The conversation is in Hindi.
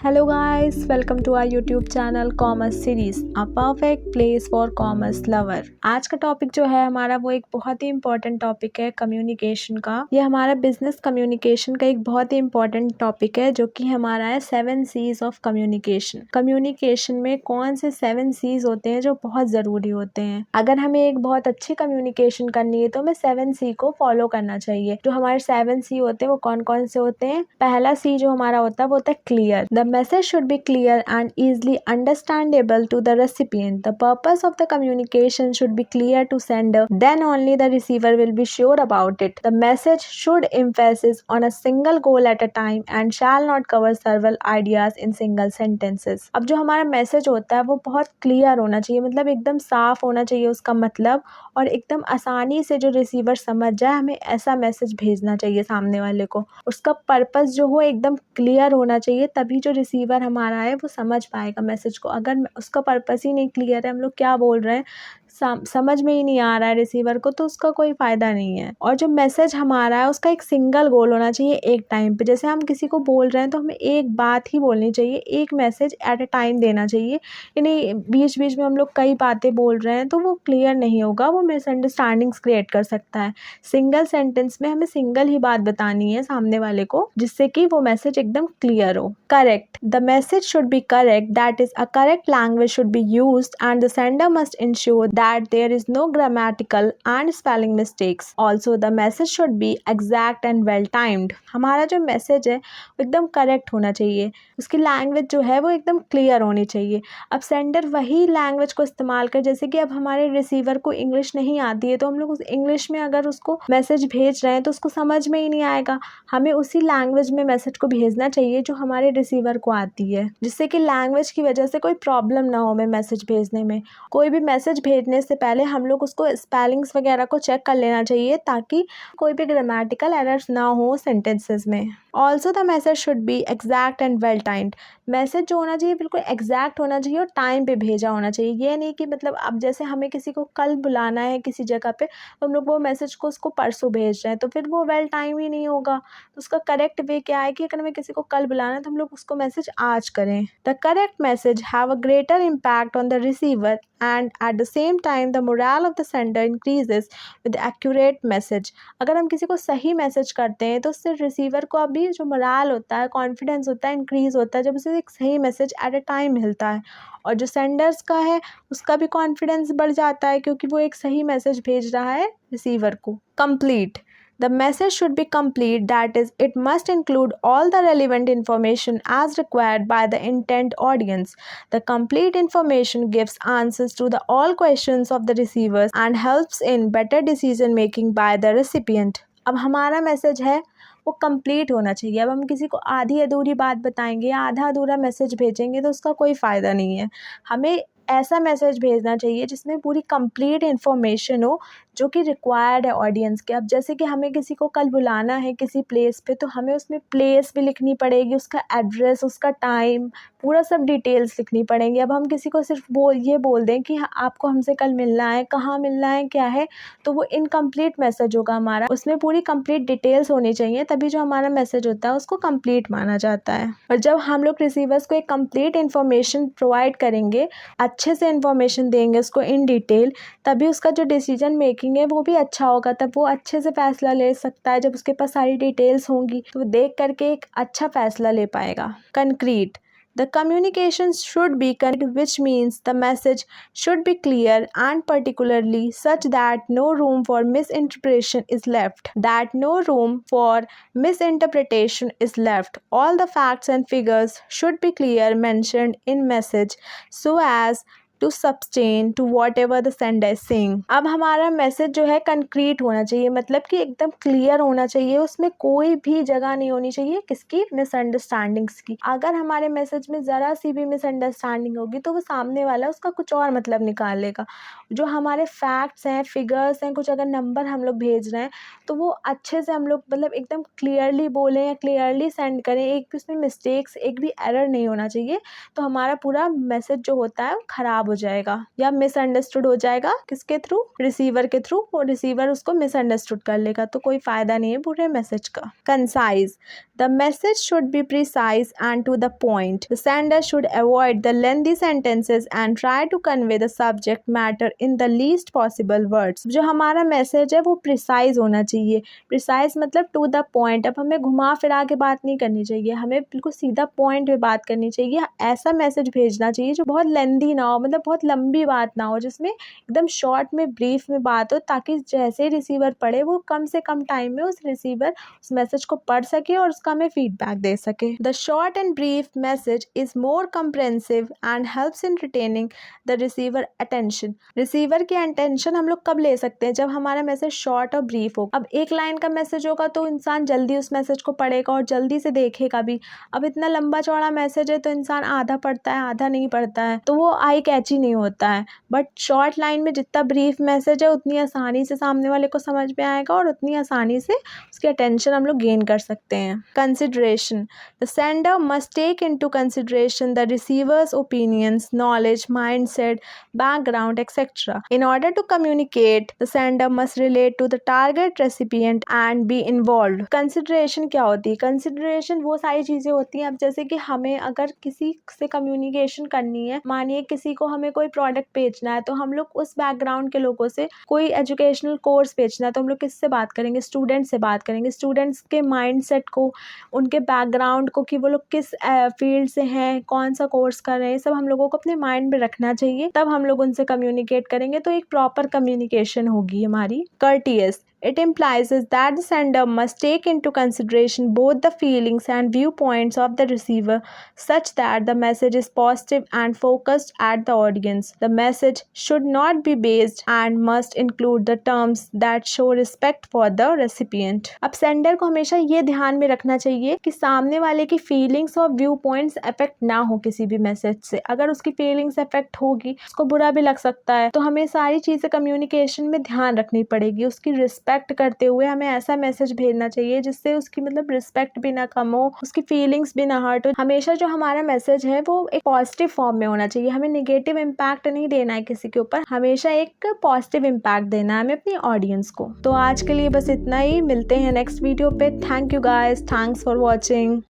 Hello guys, welcome to our YouTube channel Commerce Series, a perfect place for commerce lover। आज का टॉपिक जो है हमारा वो एक बहुत ही इम्पोर्टेंट टॉपिक है कम्युनिकेशन का। ये हमारा बिजनेस कम्युनिकेशन का एक बहुत ही इम्पोर्टेंट टॉपिक है जो कि हमारा है 7 C's ऑफ कम्युनिकेशन। कम्युनिकेशन में कौन से 7 C's होते हैं जो बहुत ज़रूरी होते हैं। अगर हमें एक बहुत अच्छी कम्युनिकेशन करनी है तो हमें 7 C को फॉलो करना चाहिए। जो हमारे 7 C होते हैं वो कौन कौन से होते हैं। पहला C जो हमारा होता है वो होता है clear. The message should be clear and easily understandable to the recipient. The purpose of the communication should be clear to sender, then only the receiver will be sure about it. The message should emphasize on a single goal at a time and shall not cover several ideas in single sentences. अब जो हमारा मैसेज होता है वो बहुत क्लियर होना चाहिए, मतलब एकदम साफ होना चाहिए उसका मतलब, और एकदम आसानी से जो रिसीवर समझ जाए हमें ऐसा मैसेज भेजना चाहिए सामने वाले को। उसका पर्पस जो हो एकदम क्लियर होना चाहिए, तभी जो रिसीवर हमारा है वो समझ पाएगा मैसेज को। अगर उसका पर्पस ही नहीं क्लियर है, हम लोग क्या बोल रहे हैं समझ में ही नहीं आ रहा है रिसीवर को, तो उसका कोई फ़ायदा नहीं है। और जो मैसेज हमारा है उसका एक सिंगल गोल होना चाहिए एक टाइम पे। जैसे हम किसी को बोल रहे हैं तो हमें एक बात ही बोलनी चाहिए, एक मैसेज एट अ टाइम देना चाहिए। यानी बीच बीच में हम लोग कई बातें बोल रहे हैं तो वो क्लियर नहीं होगा, वो मिसअंडरस्टैंडिंग्स क्रिएट कर सकता है। सिंगल सेंटेंस में हमें सिंगल ही बात बतानी है सामने वाले को, जिससे कि वो मैसेज एकदम क्लियर हो। Correct, the message should be correct, that is a correct language should be used and the sender must ensure that there is no grammatical and spelling mistakes. Also, the message should be exact and well timed. हमारा जो मैसेज है वो एकदम करेक्ट होना चाहिए, उसकी लैंग्वेज जो है वो एकदम क्लियर होनी चाहिए। अब सेंडर वही लैंग्वेज को इस्तेमाल कर, जैसे कि अब हमारे रिसीवर को इंग्लिश नहीं आती है तो हम लोग उस इंग्लिश में अगर उसको मैसेज भेज रहे हैं तो उसको समझ में ही नहीं आएगा। हमें उसी लैंग्वेज में मैसेज को भेजना चाहिए जो हमारे रिसीवर को आती है, जिससे कि लैंग्वेज की वजह से कोई प्रॉब्लम ना हो हमें मैसेज भेजने में। कोई भी मैसेज भेजने से पहले हम लोग उसको स्पेलिंग्स वगैरह को चेक कर लेना चाहिए ताकि कोई भी ग्रामेटिकल एरर्स ना हो सेंटेंसेस में। Also the message should be exact and well timed. Message जो होना चाहिए बिल्कुल एग्जैक्ट होना चाहिए और टाइम पे भेजा होना चाहिए। ये नहीं कि मतलब अब जैसे हमें किसी को कल बुलाना है किसी जगह पे तो हम लोग वो मैसेज को उसको परसों भेज रहे हैं तो फिर वो वेल टाइम ही नहीं होगा। तो उसका करेक्ट वे क्या है कि अगर हमें किसी को कल बुलाना है तो हम लोग उसको मैसेज आज करें। The correct message have a greater impact on the receiver and at the same time the morale of the sender increases with accurate message. अगर हम किसी को सही मैसेज करते हैं तो उससे रिसीवर को अभी जो मोराल होता है, कॉन्फिडेंस होता है, इंक्रीज़ होता है जब उसे एक सही मैसेज एट अ टाइम मिलता है। और जो सेंडर्स का है उसका भी कॉन्फिडेंस बढ़ जाता है क्योंकि वो एक सही मैसेज भेज रहा है रिसीवर को। Complete, the message should be complete, that is, it must include all the relevant information as required by the intent audience. The complete information gives answers to the all questions of the receivers and helps in better decision making by the recipient. अब हमारा मैसेज है वो कंप्लीट होना चाहिए। अब हम किसी को आधी अधूरी बात बताएंगे या आधा अधूरा मैसेज भेजेंगे तो उसका कोई फ़ायदा नहीं है। हमें ऐसा मैसेज भेजना चाहिए जिसमें पूरी कंप्लीट इन्फॉर्मेशन हो जो कि रिक्वायर्ड है ऑडियंस के। अब जैसे कि हमें किसी को कल बुलाना है किसी प्लेस पे तो हमें उसमें प्लेस भी लिखनी पड़ेगी, उसका एड्रेस, उसका टाइम, पूरा सब डिटेल्स लिखनी पड़ेंगी। अब हम किसी को सिर्फ ये बोल दें कि आपको हमसे कल मिलना है, कहाँ मिलना है, क्या है, तो वो इनकम्प्लीट मैसेज होगा हमारा। उसमें पूरी कंप्लीट डिटेल्स होनी चाहिए, तभी जो हमारा मैसेज होता है उसको कंप्लीट माना जाता है। और जब हम लोग रिसीवर्स को एक कंप्लीट इन्फॉर्मेशन प्रोवाइड करेंगे, अच्छे से इन्फॉर्मेशन देंगे उसको इन डिटेल, तभी उसका जो डिसीजन मेकिंग है वो भी अच्छा होगा। तब वो अच्छे से फैसला ले सकता है, जब उसके पास सारी डिटेल्स होंगी तो वो देख करके एक अच्छा फैसला ले पाएगा। Concrete, the communication should be concrete, which means the message should be clear and particularly such that no room for misinterpretation is left. All the facts and figures should be clear mentioned in message so as to substain to whatever the sender is saying. अब हमारा मैसेज जो है कंक्रीट होना चाहिए, मतलब कि एकदम क्लियर होना चाहिए, उसमें कोई भी जगह नहीं होनी चाहिए किसकी, मिसअंडरस्टैंडिंग्स की। अगर हमारे मैसेज में ज़रा सी भी मिसअंडरस्टैंडिंग होगी तो वो सामने वाला उसका कुछ और मतलब निकाल लेगा। जो हमारे फैक्ट्स हैं, फिगर्स हैं, कुछ अगर नंबर हम लोग भेज रहे हैं तो वो अच्छे से हम लोग मतलब एकदम क्लियरली बोलें या क्लियरली सेंड करें, एक भी उसमें मिस्टेक्स, एक भी एरर नहीं होना चाहिए। तो हमारा पूरा मैसेज जो होता है वो ख़राब हो जाएगा या मिसअंडरस्टूड हो जाएगा। किसके थ्रू? रिसीवर के थ्रू। और रिसीवर उसको मिसअंडरस्टूड कर लेगा तो कोई फ़ायदा नहीं है पूरे मैसेज का। Concise, The message should be precise and to the point. The sender should avoid the lengthy sentences and try to convey the subject matter in the least possible words. जो हमारा मैसेज है वो प्रिसाइज होना चाहिए. प्रिसाइज मतलब टू द पॉइंट. अब हमें घुमा फिरा के बात नहीं करनी चाहिए, हमें बिल्कुल सीधा पॉइंट पे बात करनी चाहिए. ऐसा मैसेज भेजना चाहिए जो बहुत लेंदी ना हो, मतलब बहुत लंबी बात ना हो, जिसमें एकदम शॉर्ट में ब्रीफ में बात हो, ताकि जैसे ही रिसीवर पढ़े वो कम से कम टाइम में उस रिसीवर उस मैसेज को पढ़ सके और उसका हमें फीडबैक दे सके. The short and brief message is more comprehensive and helps in retaining the receiver attention. Receiver की अटेंशन हम लोग कब ले सकते हैं? जब हमारा मैसेज शॉर्ट और ब्रीफ हो. अब एक लाइन का मैसेज होगा तो इंसान जल्दी उस मैसेज को पढ़ेगा और जल्दी से देखेगा भी. अब इतना लंबा चौड़ा मैसेज है तो इंसान आधा पढ़ता है आधा नहीं पढ़ता है, तो वो आई कैची नहीं होता है. बट शॉर्ट लाइन में जितना ब्रीफ मैसेज है उतनी आसानी से सामने वाले को समझ में आएगा और उतनी आसानी से उसकी अटेंशन हम लोग गेन कर सकते हैं. Consideration. The sender must take into consideration the receiver's opinions, knowledge, mindset, background etcetera. In order to communicate the sender must relate to the target recipient and be involve. Consideration क्या होती है? कंसिडरेशन वो सारी चीज़ें होती हैं. अब जैसे कि हमें अगर किसी से कम्युनिकेशन करनी है, मानिए किसी को हमें कोई प्रोडक्ट बेचना है, तो हम लोग उस बैकग्राउंड के लोगों से कोई एजुकेशनल कोर्स बेचना है तो हम लोग किससे बात करेंगे? स्टूडेंट से बात करेंगे. स्टूडेंट्स के माइंडसेट को, उनके बैकग्राउंड को, कि वो लोग किस फील्ड से हैं, कौन सा कोर्स कर रहे हैं, सब हम लोगों को अपने माइंड में रखना चाहिए. तब हम लोग उनसे कम्युनिकेट करेंगे तो एक प्रॉपर कम्युनिकेशन होगी हमारी. Courteous. It implies that the sender must take into consideration both the feelings and viewpoints of the receiver such that the message is positive and focused at the audience. The message should not be based and must include the terms that show respect for the recipient. अब sender को हमेशा ये ध्यान में रखना चाहिए कि सामने वाले की फीलिंग्स और व्यू पॉइंट्स अफेक्ट ना हो किसी भी मैसेज से. अगर उसकी फीलिंग्स अफेक्ट होगी, उसको बुरा भी लग सकता है, तो हमें सारी चीज़ें कम्युनिकेशन में ध्यान रखनी पड़ेगी. उसकी रिस्पेक्ट करते हुए हमें ऐसा मैसेज भेजना चाहिए जिससे उसकी मतलब रिस्पेक्ट भी ना कम हो, उसकी फीलिंग्स भी ना हर्ट हो. हमेशा जो हमारा मैसेज है वो एक पॉजिटिव फॉर्म में होना चाहिए. हमें नेगेटिव इम्पैक्ट नहीं देना है किसी के ऊपर, हमेशा एक पॉजिटिव इम्पैक्ट देना है हमें अपनी ऑडियंस को. तो आज के लिए बस इतना ही. मिलते हैं नेक्स्ट वीडियो पे. Thank you guys. Thanks for watching.